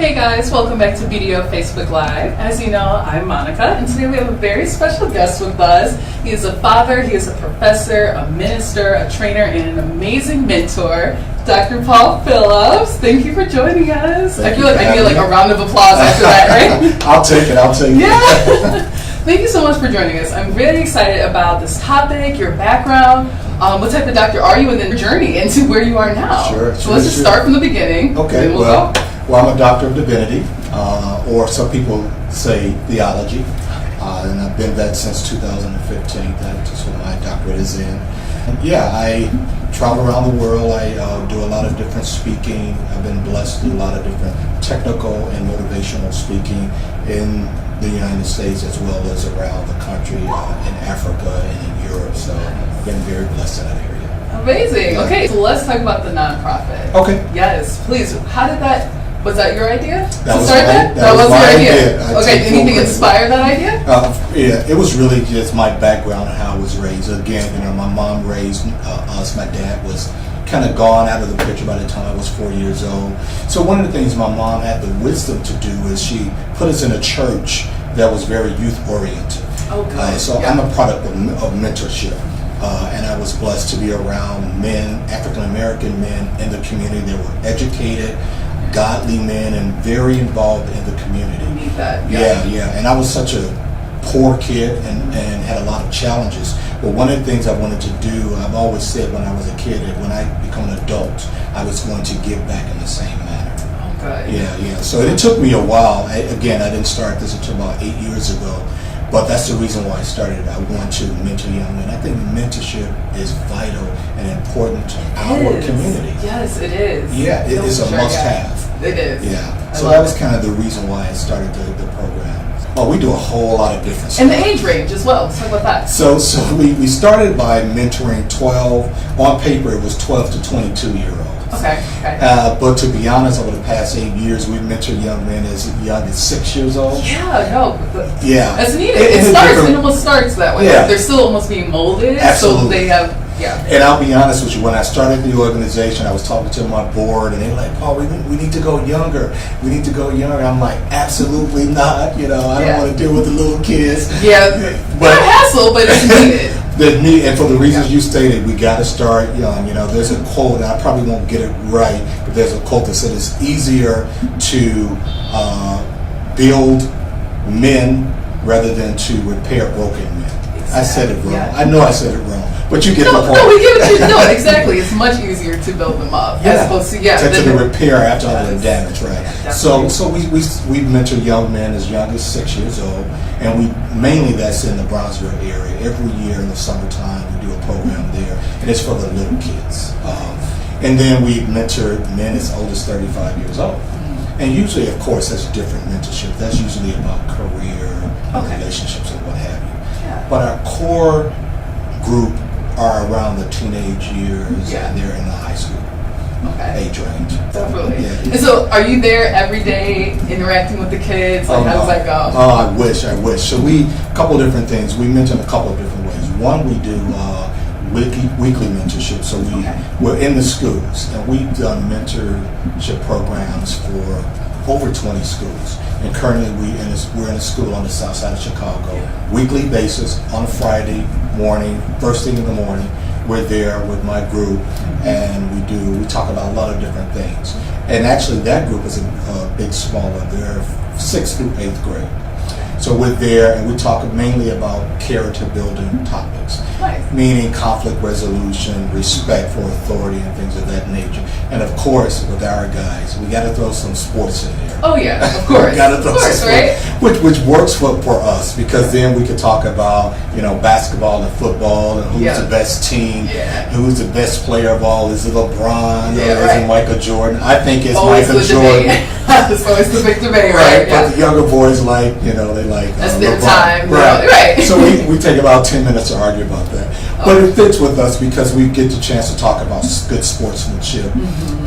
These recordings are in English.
Hey guys, welcome back to BDO Facebook Live. As you know, I'm Monica, and today we have a very special guest with us. He is a father, he is a professor, a minister, a trainer, and an amazing mentor, Dr. Paul Phillips. Thank you for joining us. I feel like I need a round of applause after that, right? I'll take it. Yeah. Thank you so much for joining us. I'm really excited about this topic, your background. What type of doctor are you, and then your journey into where you are now? Sure. So let's just start from the beginning. Okay. Well, I'm a doctor of divinity, or some people say theology, and I've been that since 2015. That's what my doctorate is in. And yeah, I travel around the world. I do a lot of different speaking. I've been blessed to do a lot of different technical and motivational speaking in the United States as well as around the country, in Africa and in Europe. So I've been very blessed in that area. Amazing. Yeah. Okay, so let's talk about the nonprofit. Okay. Yes, please. How did that? Was that your idea? That was my idea. Okay, anything inspired that idea? Yeah, it was really just my background and how I was raised. Again, my mom raised us. My dad was kind of gone out of the picture by the time I was 4 years old. So one of the things my mom had the wisdom to do is she put us in a church that was very youth oriented. Okay. So yeah. I'm a product of mentorship. And I was blessed to be around men, African American men in the community that were educated, godly men, and very involved in the community. You need that. Yeah. And I was such a poor kid and had a lot of challenges. But one of the things I wanted to do, I've always said when I was a kid, that when I become an adult, I was going to give back in the same manner. Okay. Yeah. So it took me a while. I didn't start this until about 8 years ago. But that's the reason why I started. I want to mentor young men. I think mentorship is vital and important to our community. Yes, it is. Yeah, it is a must-have. It is. Yeah. So that was kind of the reason why I started the program. Well, we do a whole lot of different stuff. And the age range as well. Let's talk about that. So we started by mentoring 12. On paper, it was 12 to 22-year-olds. Okay. But to be honest, over the past 8 years, we've mentored young men as young as 6 years old. Yeah, no. Yeah. As needed. It almost starts that way. Yeah. Like they're still almost being molded. Absolutely. So they have, yeah. And I'll be honest with you, when I started the organization, I was talking to my board, and they were like, Paul, we need to go younger. We need to go younger. I'm like, absolutely not. I don't want to deal with the little kids. Yeah. But a hassle, but it's needed. And for the reasons you stated, we got to start young. There's a quote, and I probably won't get it right, but there's a quote that said it's easier to build men rather than to repair broken men. Exactly. I said it wrong. Yeah. I know I said it wrong, but you get the point. No, we give it to you. No, exactly. It's much easier to build them up as opposed to to repair after all the damage, right? Yeah, so we mentor young men as young as 6 years old, and that's in the Brownsville area. Every year in the summertime, we do a program there, and it's for the little kids. And then we mentor men as old as 35 years old. And usually, of course, that's different mentorship. That's usually about career, relationships, and what have you. Yeah. But our core group are around the teenage years, and they're in the high school age range. Definitely. Yeah. And so, are you there every day interacting with the kids? How does that go? Oh, I wish. So a couple of different things. We mentor in a couple of different ways. One, we do weekly mentorship. So we're in the schools, and we've done mentorship programs for over 20 schools. And currently we're in a school on the south side of Chicago, weekly basis on a Friday morning, first thing in the morning. We're there with my group, and we talk about a lot of different things. And actually that group is a bit smaller. They're 6th through 8th grade. So we're there, and we talk mainly about character building topics, meaning conflict resolution, respect for authority, and things of that nature. And of course, with our guys, we got to throw some sports in there. Oh yeah, of course. Got to throw some sports, which works for us, because then we could talk about basketball and football, and who's the best team, who's the best player of all. Is it LeBron or is it Michael Jordan? I think it's Michael Jordan. It's always the big debate, right? But the younger boys they like that's their LeBron. time, right? So we take about 10 minutes to argue about that. But it fits with us because we get the chance to talk about good sportsmanship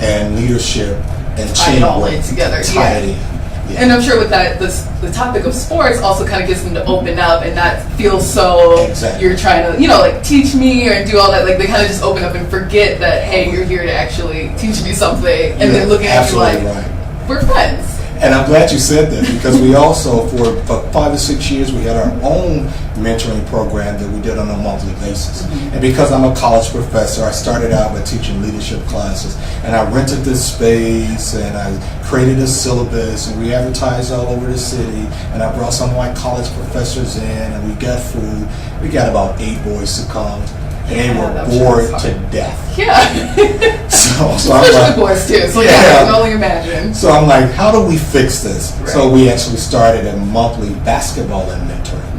and leadership and teamwork together. Tie it in. Yeah. And I'm sure with that, the topic of sports also kind of gets them to open up and not feel so you're trying to, teach me or do all that. Like, they kind of just open up and forget that, hey, you're here to actually teach me something, and then looking at you like, we're friends. And I'm glad you said that, because we also, for 5 or 6 years, we had our own mentoring program that we did on a monthly basis. And because I'm a college professor, I started out by teaching leadership classes, and I rented this space, and I created a syllabus, and we advertised all over the city, and I brought some of my college professors in, and we got food. We got about 8 boys to come, and they were bored to death. Yeah. So Especially I'm like, boys too, so yeah. I can only imagine. So I'm like, how do we fix this? Right. So we actually started a monthly basketball and mentoring.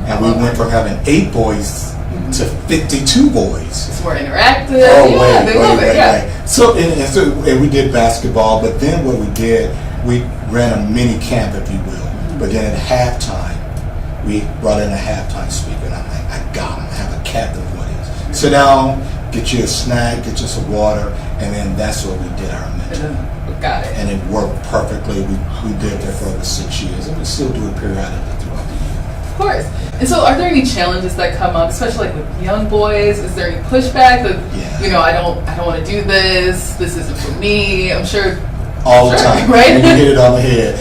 And we went from having 8 boys to 52 boys. It's more interactive. Oh, Yeah, they love it. Yeah. So, and we did basketball, but then what we did, we ran a mini camp, if you will. But then at halftime, we brought in a halftime speaker, and I'm like, I got him. I have a captain of what is. Sit down, get you a snack, get you some water, and then that's what we did our mentoring. Got it. And it worked perfectly. We did that for over 6 years, and we still do it periodically throughout the year. Of course. And so are there any challenges that come up, especially like with young boys? Is there any pushback that, I don't want to do this isn't for me? I'm sure. All the time. Right? And you hit it on the head.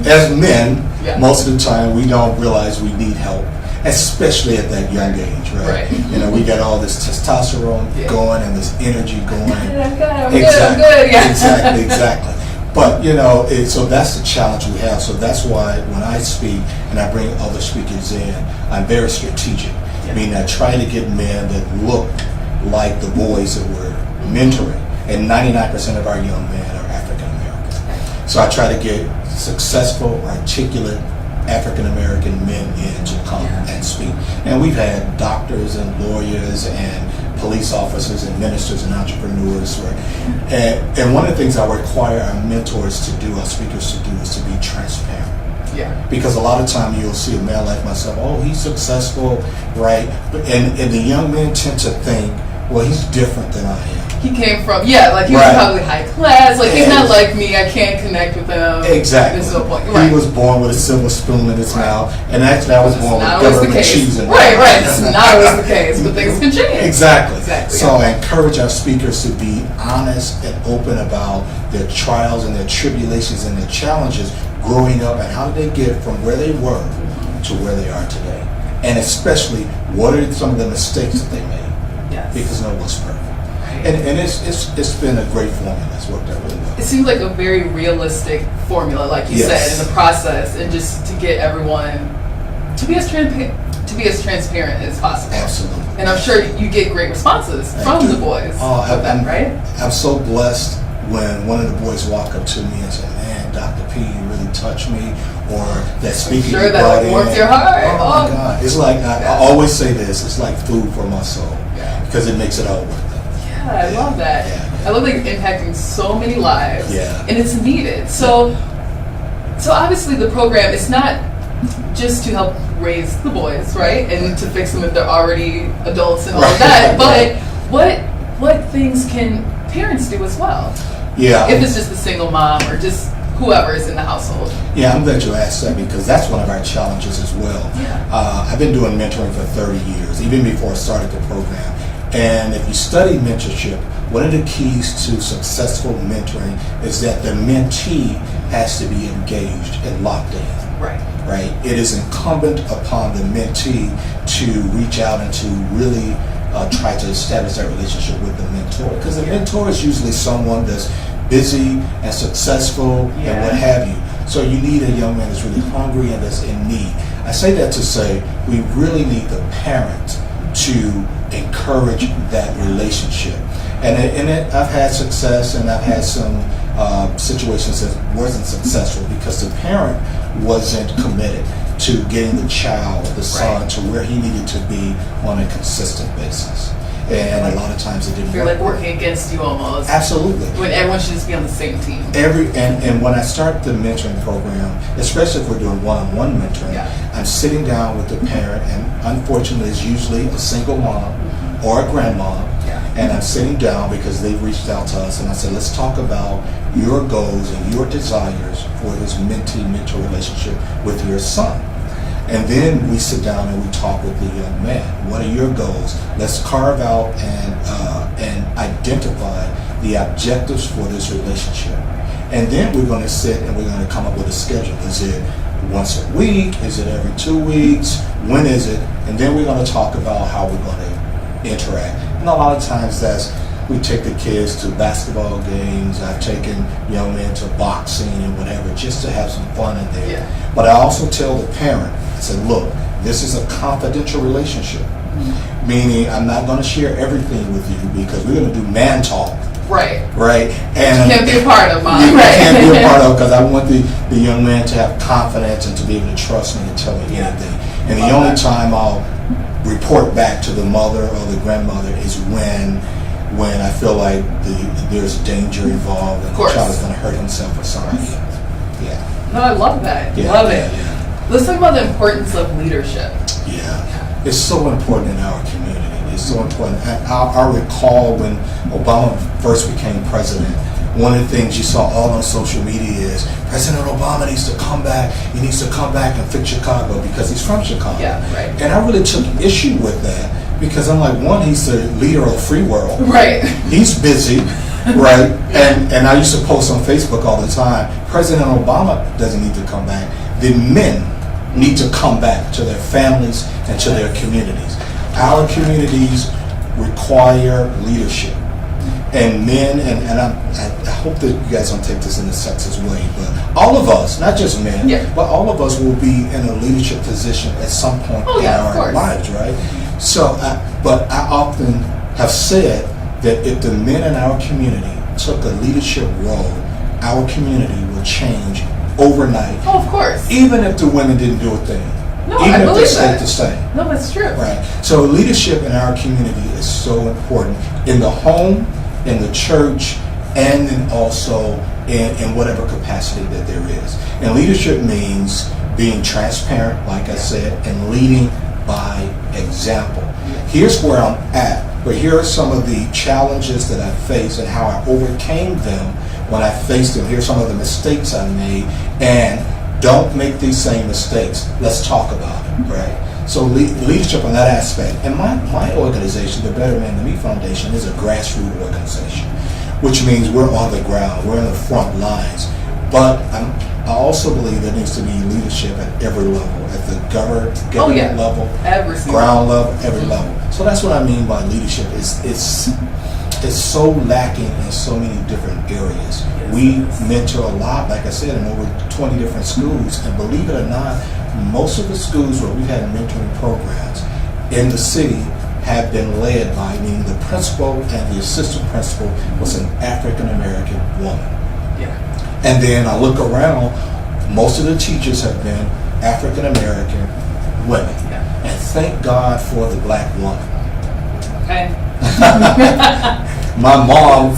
As men, Yeah. most of the time we don't realize we need help, especially at that young age, right? We got all this testosterone going and this energy going. I'm Exactly. good. Yeah. Exactly. But, so that's the challenge we have. So that's why when I speak and I bring other speakers in, I'm very strategic. I mean, I try to get men that look like the boys that we're mentoring. And 99% of our young men are African American. So I try to get successful, articulate African American men in to come and speak. And we've had doctors and lawyers and police officers and ministers and entrepreneurs. Right? And one of the things I require our mentors to do, our speakers to do, is to be transparent. Yeah. Because a lot of time you'll see a man like myself, oh, he's successful, right? And the young men tend to think, well, he's different than I am. He came from, he was probably high class. Like, he's not like me. I can't connect with him. Exactly. There's no point. He was born with a silver spoon in his mouth, and actually I was born with government cheese in my mouth. Right. It's not always the case, but things can change. Exactly. So I encourage our speakers to be honest and open about their trials and their tribulations and their challenges growing up, and how did they get from where they were to where they are today. And especially, what are some of the mistakes that they made? Yes. Because no one's perfect. And it's been a great formula. It's worked out really well. It seems like a very realistic formula, like you said, in the process, and just to get everyone to be as transparent as possible. Absolutely. And I'm sure you get great responses from the boys. Right? I'm so blessed when one of the boys walk up to me and say, "Man, Dr. P, you really touched me," or that speaker you brought in. Warms your heart. Oh my God! It's like I always say this. It's like food for my soul because it makes it all worth it. I love that. Yeah. I love that you're impacting so many lives. Yeah. And it's needed. So obviously the program is not just to help raise the boys, right? And to fix them if they're already adults and all of that. But what things can parents do as well? Yeah. If it's just a single mom or just whoever is in the household. Yeah, I'm glad you asked that, because that's one of our challenges as well. Yeah. I've been doing mentoring for 30 years, even before I started the program. And if you study mentorship, one of the keys to successful mentoring is that the mentee has to be engaged and locked in. Right? It is incumbent upon the mentee to reach out and to really try to establish that relationship with the mentor. Because the mentor is usually someone that's busy and successful and what have you. So you need a young man that's really hungry and that's in need. I say that to say we really need the parent to encourage that relationship. And I've had success, and I've had some situations that wasn't successful because the parent wasn't committed to getting the child, the son, to where he needed to be on a consistent basis. And a lot of times it didn't You're work. like working against you almost. Absolutely. When everyone should just be on the same team. And when I start the mentoring program, especially if we're doing one-on-one mentoring, I'm sitting down with the parent, and unfortunately it's usually a single mom or a grandma, and I'm sitting down because they've reached out to us, and I said, let's talk about your goals and your desires for this mentee-mentor relationship with your son. And then we sit down and we talk with the young man. What are your goals? Let's carve out and identify the objectives for this relationship. And then we're going to sit and we're going to come up with a schedule. Is it once a week? Is it every 2 weeks? When is it? And then we're going to talk about how we're going to interact. And a lot of times we take the kids to basketball games. I've taken young men to boxing and whatever, just to have some fun in there. Yeah. But I also tell the parent, I said, look, this is a confidential relationship. Mm-hmm. Meaning I'm not going to share everything with you because we're going to do man talk. Right. And you can't be a part of mine. You can't be a part of, because I want the young man to have confidence and to be able to trust me and tell me anything. And the only time I'll report back to the mother or the grandmother is when I feel like there's danger involved and the child is going to hurt himself or something. Yeah. No, I love that. Love it. Yeah. Let's talk about the importance of leadership. Yeah. It's so important in our community. It's so important. I recall when Obama first became president, one of the things you saw all on social media is President Obama needs to come back. He needs to come back and fix Chicago because he's from Chicago. Yeah, right. And I really took issue with that because I'm like, one, he's the leader of the free world. Right. He's busy, right? And I used to post on Facebook all the time, President Obama doesn't need to come back. The men need to come back to their families and to their communities. Our communities require leadership. And men, and I hope that you guys don't take this in a sexist way, but all of us, not just men, but all of us will be in a leadership position at some point in our lives, right? So, but I often have said that if the men in our community took a leadership role, our community will change overnight. Oh, of course. Even if the women didn't do a thing. No, even I if believe they stayed the same. No, that's true. Right. So leadership in our community is so important in the home, in the church, and then also in whatever capacity that there is. And leadership means being transparent, like I said, and leading by example. Here's where I'm at, but here are some of the challenges that I faced and how I overcame them when I faced them. Here's some of the mistakes I made, and don't make these same mistakes. Let's talk about it, right? So leadership on that aspect. And my organization, the Better Man Than Me Foundation, is a grassroots organization, which means we're on the ground, we're in the front lines. But I also believe there needs to be leadership at every level, at the government level, ground level, every level. So that's what I mean by leadership. It's so lacking in so many different areas. We mentor a lot, like I said, in over 20 different schools, and believe it or not, most of the schools where we've had mentoring programs in the city have been led by, meaning the principal and the assistant principal was an African American woman. Yeah. And then I look around, most of the teachers have been African American women. Yeah. And thank God for the black woman. Okay. My mom,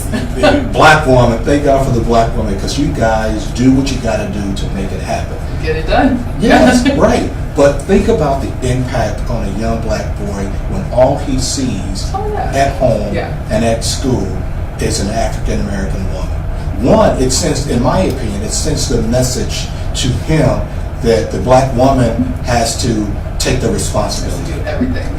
black woman, thank God for the black woman, because you guys do what you got to do to make it happen. Get it done. Yes, right. But think about the impact on a young black boy when all he sees at home and at school is an African American woman. One, it sends, in my opinion, it sends the message to him that the black woman has to take the responsibility.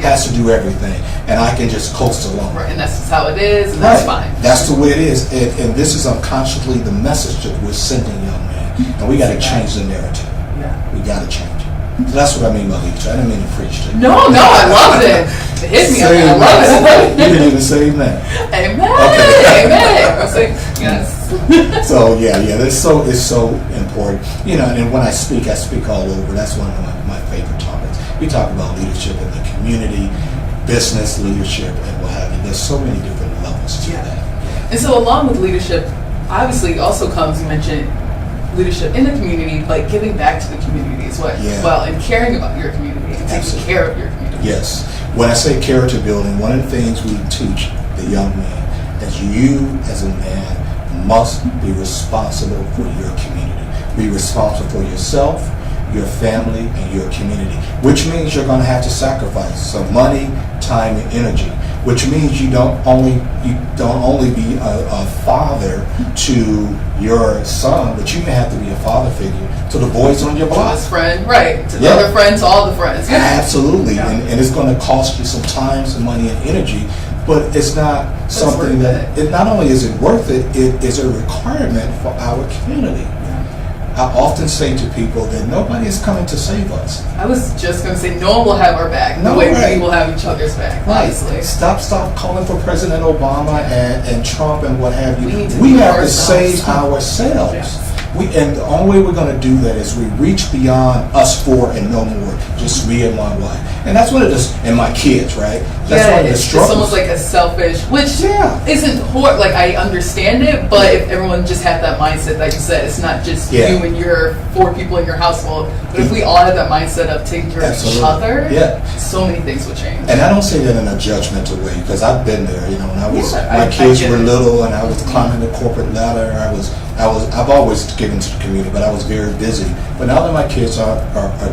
Has to do everything. And I can just coast along. Right, and that's just how it is, and that's fine. That's the way it is. And this is unconsciously the message that we're sending young men. And we got to change the narrative. Yeah. We got to change it. So that's what I mean by leadership. I didn't mean to preach to you. No, I loved it. It hit me. I love it. You didn't even say amen. Amen. Okay. Amen. I was like, yes. So it's so important. You know, and when I speak all over. That's one of my favorite topics. We talk about leadership in the community, business leadership, and what have you. There's so many different levels to that. Yeah. And so along with leadership, obviously also comes, you mentioned leadership in the community, but giving back to the community as well, and caring about your community and taking care of your community. Yes. When I say character building, one of the things we teach the young man is you as a man must be responsible for your community. Be responsible for yourself, your family, and your community, which means you're going to have to sacrifice some money, time, and energy, which means you don't only be a father to your son, but you may have to be a father figure to the boys on your block. To his friend, right, to the other friends, all the friends. Absolutely, and it's going to cost you some time, some money, and energy, but it's not something that, it not only is it worth it, it is a requirement for our community. I often say to people that nobody is coming to save us. I was just going to say, no one will have our back the way we will have each other's back, honestly. Stop calling for President Obama and Trump and what have you. We have to save ourselves. Yeah. And the only way we're going to do that is we reach beyond us four and no more, just me and my wife. And that's what it is, and my kids, right? That's one of the struggles. It's almost like a selfish, which isn't horrible. Like, I understand it, but if everyone just had that mindset, like you said, it's not just you and your 4 people in your household, but if we all had that mindset of taking care of each other, so many things would change. And I don't say that in a judgmental way, because I've been there. You know, when I was my kids were little and I was climbing the corporate ladder, I've always given to the community, but I was very busy. But now that my kids are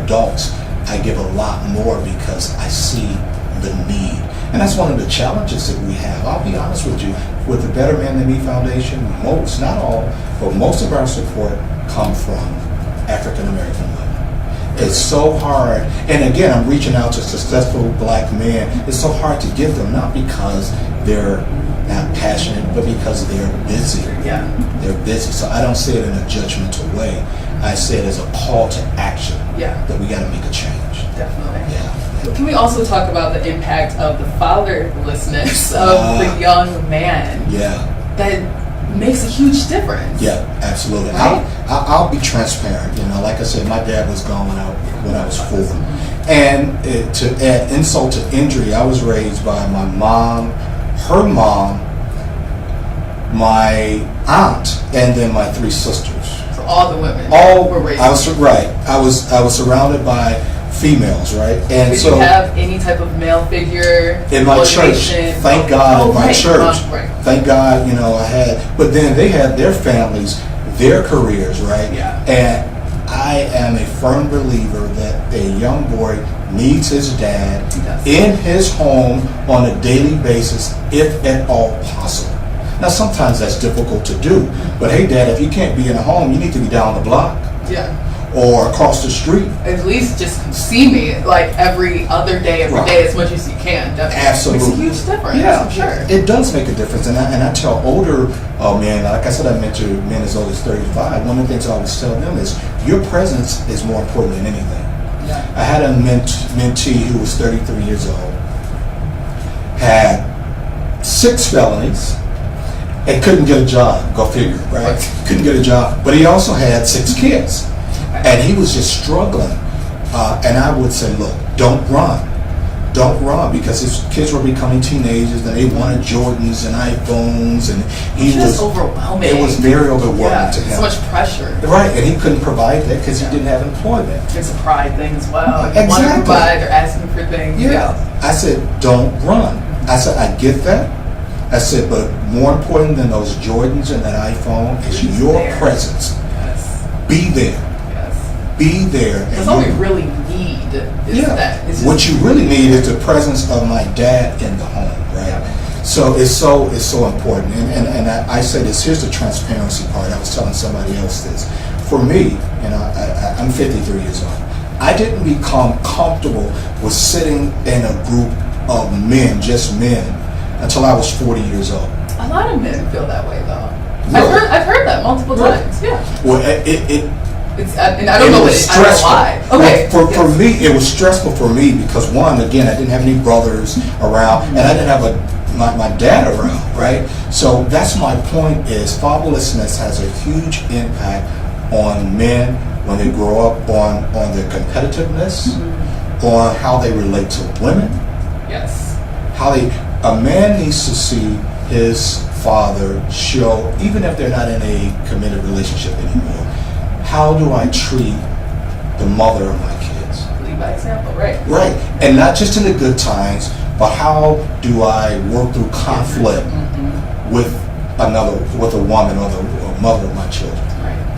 adults, I give a lot more because I see the need. And that's one of the challenges that we have. I'll be honest with you, with the Better Man Than Me Foundation, most, not all, but most of our support come from African American women. It's so hard. And again, I'm reaching out to successful black men. It's so hard to give them, not because they're not passionate, but because they're busy. They're busy. So I don't say it in a judgmental way. I say it as a call to action. That we got to make a change. Definitely. Can we also talk about the impact of the fatherlessness of the young man? That makes a huge difference. Absolutely. Right? I'll be transparent. You know, like I said, my dad was gone when I was 4. And to add insult to injury, I was raised by my mom, her mom, my aunt, and then my 3 sisters. So all the women were raised. I was surrounded by females, right? And did you have any type of male figure in my church? Thank God, in my church. Thank God, you know, I had. But then they had their families, their careers, right? And I am a firm believer that a young boy needs his dad in his home on a daily basis, if at all possible. Now, sometimes that's difficult to do, but hey, Dad, if you can't be in a home, you need to be down the block. Or across the street. At least just see me like every other day, every day, as much as you can. Definitely. Absolutely. Makes a huge difference. I'm sure. It does make a difference. And I tell older men, like I said, I mentor men as old as 35. One of the things I always tell them is your presence is more important than anything. I had a mentee who was 33 years old, had 6 felonies, and couldn't get a job. Go figure, right? Couldn't get a job. But he also had 6 kids. And he was just struggling. And I would say, look, don't run. Don't run, because his kids were becoming teenagers and they wanted Jordans and iPhones, and he was overwhelming. It was very overwhelming to him. So much pressure. Right, and he couldn't provide that because he didn't have employment. It's a pride thing as well. You want to provide, they're asking for things. I said, don't run. I said, I get that. I said, but more important than those Jordans and that iPhone is your presence. Be there. Be there. That's all we really need. Is what you really need is the presence of my dad in the home, right? So it's so important. And I say this. Here's the transparency part. I was telling somebody else this. For me, you know, I'm 53 years old. I didn't become comfortable with sitting in a group of men, just men, until I was 40 years old. A lot of men feel that way, though. Really? I've heard that multiple times. Well, and I don't know why. Okay. Well, for me, it was stressful for me because, one, again, I didn't have any brothers around, and I didn't have my dad around, right? So that's my point is fatherlessness has a huge impact on men when they grow up on their competitiveness, on how they relate to women. A man needs to see his father show, even if they're not in a committed relationship anymore, how do I treat the mother of my kids? Lead by example, right? Right, and not just in the good times, but how do I work through conflict with a woman or the mother of my children?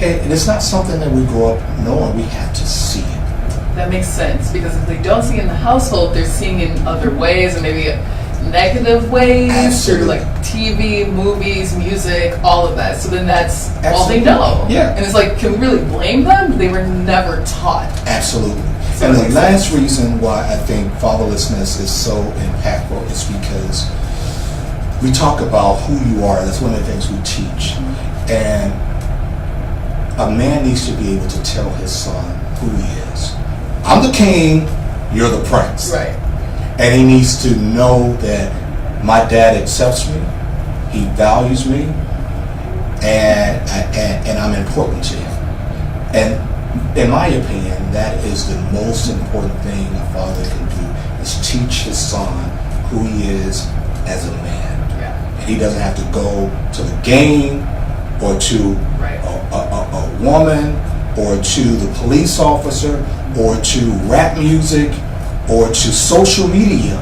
And it's not something that we grow up knowing. We have to see it. That makes sense, because if they don't see it in the household, they're seeing it in other ways, and maybe negative ways through like TV, movies, music, all of that. So then that's all they know. And it's like, can we really blame them? They were never taught. Absolutely. So and the last reason why I think fatherlessness is so impactful is because we talk about who you are. That's one of the things we teach. And a man needs to be able to tell his son who he is. I'm the king, you're the prince. Right. And he needs to know that my dad accepts me, he values me, and I'm important to him. And in my opinion, that is the most important thing a father can do, is teach his son who he is as a man. Yeah. And he doesn't have to go to the game or to Right. a woman or to the police officer or to rap music or to social media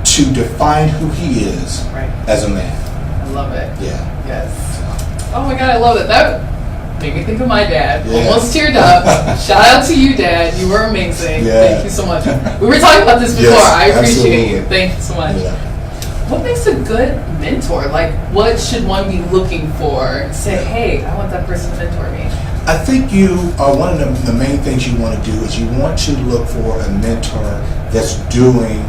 to define who he is Right. as a man. I love it. Yeah. Yes. Oh my God, I love it. That made me think of my dad. Yeah. Almost teared up. Shout out to you, Dad. You were amazing. Yeah. Thank you so much. We were talking about this before. Yes, I appreciate absolutely. you. Thank you so much. Yeah. What makes a good mentor? Like, what should one be looking for? Say, hey, I want that person to mentor me. I think one of the main things you want to do is you want to look for a mentor that's doing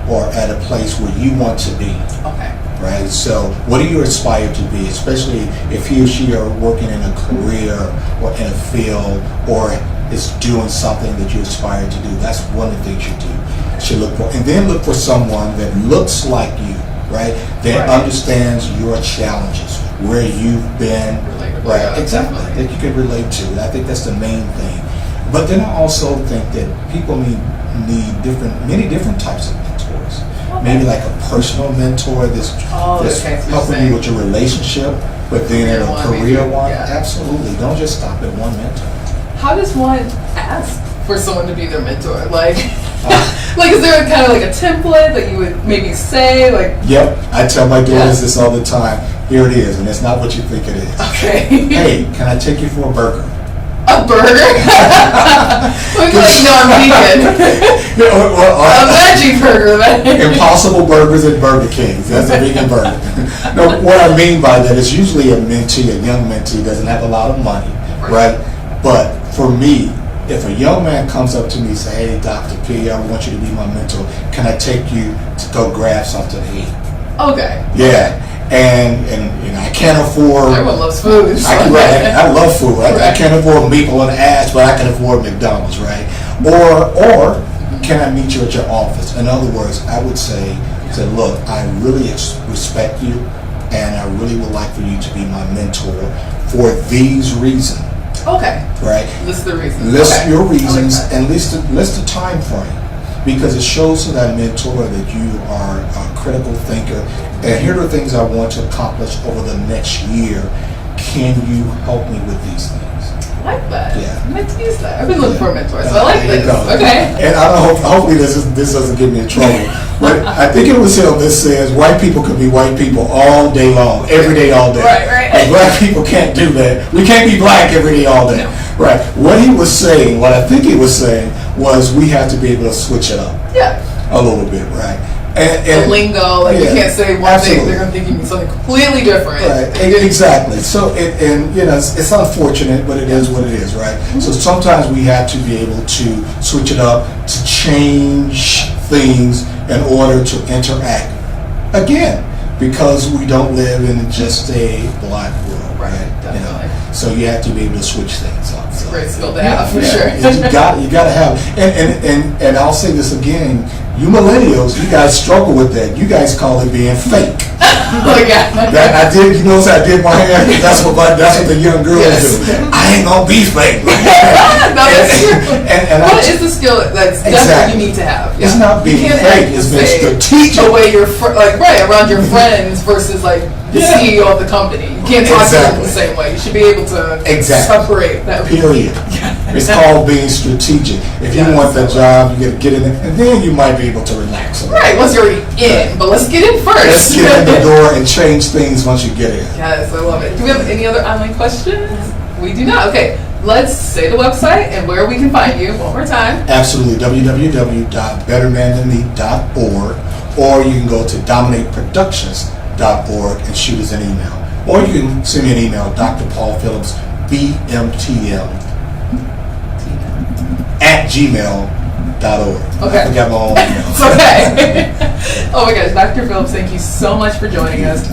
or at a place where you want to be. Okay. Right? So what do you aspire to be, especially if he or she are working in a career or in a field or is doing something that you aspire to do? That's one of the things you should look for. And then look for someone that looks like you, right? That Right. understands your challenges, where you've been. Relatable, Right, yeah, exactly. definitely. That you can relate to. I think that's the main thing. But then I also think that people need many different types of mentors. Okay. Maybe like a personal mentor that's Okay, so you're helping saying- you with your relationship, but then Career a one, career maybe. one. Yeah. Absolutely. Don't just stop at one mentor. How does one ask for someone to be their mentor? Like, like, is there kind of like a template that you would maybe say? Like, Yep. I tell my daughters Yeah. this all the time. Here it is, and it's not what you think it is. okay. Hey, can I take you for a burger? A burger? We'd be like, no, I'm vegan. A veggie burger, then. Impossible Burgers at Burger King. That's a vegan burger. No, what I mean by that is usually a mentee, a young mentee, doesn't have a lot of money, right? But for me, if a young man comes up to me and say, "Hey, Dr. P, I want you to be my mentor. Can I take you to go grab something to eat?" Okay. Yeah, and I can't afford. Everyone loves food. So. I love food. I Right. can't afford Maple and Ash, but I can afford McDonald's, right? Or can I meet you at your office? In other words, I would say, look, I really respect you, and I really would like for you to be my mentor for these reasons, Okay. right? List the reasons. List Okay. your I like reasons that. and list the time frame, because it shows to that mentor that you are a critical thinker. And here are the things I want to accomplish over the next year. Can you help me with these things? I like that. Yeah. I'm going to use that. I've been looking for a mentor, so I like There you this. go. Okay. And I don't hopefully this doesn't get me in trouble. But I think it was him that says white people could be white people all day long, every day, all day. Right. And black people can't do that. We can't be black every day, all day. No. Right. What he was saying, what I think he was saying, was we have to be able to switch it up Yeah. a little bit, right? The lingo, like you yeah, can't say one absolutely. thing, they're going to think you mean something completely different. Right, exactly. So, it's unfortunate, but it is what it is, right? Mm-hmm. So sometimes we have to be able to switch it up, to change things in order to interact again, because we don't live in just a black world, right? Definitely. So you have to be able to switch things up. It's a So, great skill to have, for sure. You got to have, and I'll say this again. You millennials, you guys struggle with that. You guys call it being fake. Oh, yeah. That I did. You notice I did my hair. That's what the young girls Yes. do. I ain't gonna be fake. No, that's true. and What is the skill that's definitely Exactly. you need to have? It's not being You can't fake. act It's the being same strategic. The way you're around your friends versus like the Yeah. CEO of the company. You can't talk to them Exactly. the same way. You should be able to Exactly. separate that. Period. It's called being strategic. If you Yes. want that job, you got to get in it, and then you might be able to relax. a little. Right, once you're in, but let's get in first. Let's get in the door and change things once you get in. Yes, I love it. Do we have any other online questions? We do not. Okay, let's say the website and where we can find you one more time. Absolutely. www.bettermanthanme.org, or you can go to dominateproductions.org and shoot us an email. Or you can send me an email, Dr. Paul Phillips, BMTM, @gmail.com. Okay. I forgot my own email. It's okay. Oh my gosh, Dr. Phillips, thank you so much for joining us.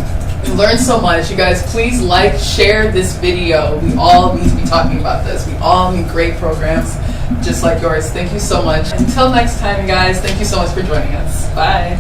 We learned so much. You guys, please like, share this video. We all need to be talking about this. We all need great programs just like yours. Thank you so much. Until next time, guys, thank you so much for joining us. Bye.